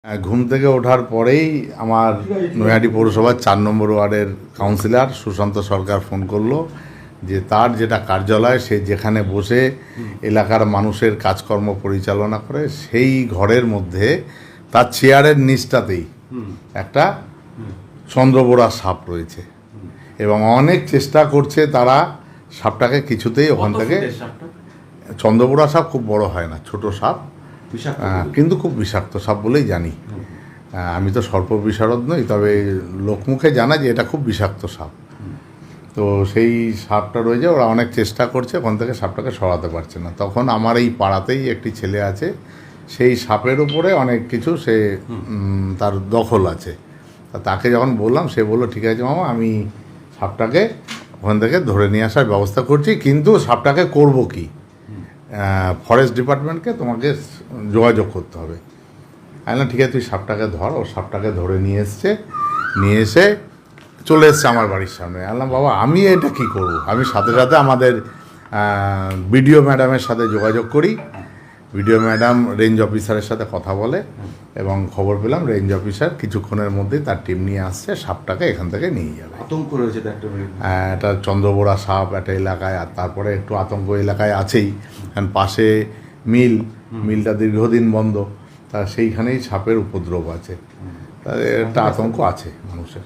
ঘুম থেকে ওঠার পরেই আমার নৈহাটি পৌরসভার 4 নম্বর ওয়ার্ডের কাউন্সিলর সুশান্ত সরকার ফোন করলো যে তার যেটা কার্যালয় সে যেখানে বসে এলাকার মানুষের কাজকর্ম পরিচালনা করে সেই ঘরের মধ্যে তার চেয়ারের নিচটাতেই একটা চন্দ্রবোড়া সাপ রয়েছে এবং অনেক চেষ্টা করছে তারা সাপটাকে কিছুতেই ওখান থেকে। চন্দ্রবোড়া সাপ খুব বড় হয় না, ছোট সাপ, কিন্তু খুব বিষাক্ত সাপ বলেই জানি। আমি তো সর্প বিশারদ নই, তবে লোকমুখে জানা যে এটা খুব বিষাক্ত সাপ। তো সেই সাপটা রয়েছে, ওরা অনেক চেষ্টা করছে, ওখান থেকে সাপটাকে সরাতে পারছে না। তখন আমার এই পাড়াতেই একটি ছেলে আছে, সেই সাপের উপরে অনেক কিছু সে তার দখল আছে। তাকে যখন বললাম, সে বললো ঠিক আছে মামা, আমি সাপটাকে ওখান থেকে ধরে নিয়ে আসার ব্যবস্থা করছি, কিন্তু সাপটাকে করব কি, ফরেস্ট ডিপার্টমেন্টকে তোমাকে যোগাযোগ করতে হবে। আমি বললাম ঠিক আছে, তুই সাপটাকে ধর। ও সাপটাকে ধরে নিয়ে এসে চলে এসছে আমার বাড়ির সামনে। বললাম বাবা, আমি এটা কি করব? আমি সাথে সাথে আমাদের বিডিও ম্যাডামের সাথে যোগাযোগ করি। বিডিও ম্যাডাম রেঞ্জ অফিসারের সাথে কথা বলে এবং খবর পেলাম রেঞ্জ অফিসার কিছুক্ষণের মধ্যেই তার টিম নিয়ে আসছে, সাপটাকে এখান থেকে নিয়ে যাবে। আতঙ্ক রয়েছে একটা চন্দ্রবোড়া সাপ একটা এলাকায়, আর তারপরে একটু আতঙ্ক এলাকায় আছেই, কারণ পাশে মিলটা দীর্ঘদিন বন্ধ, তা সেইখানেই সাপের উপদ্রব আছে, একটা আতঙ্ক আছে মানুষের।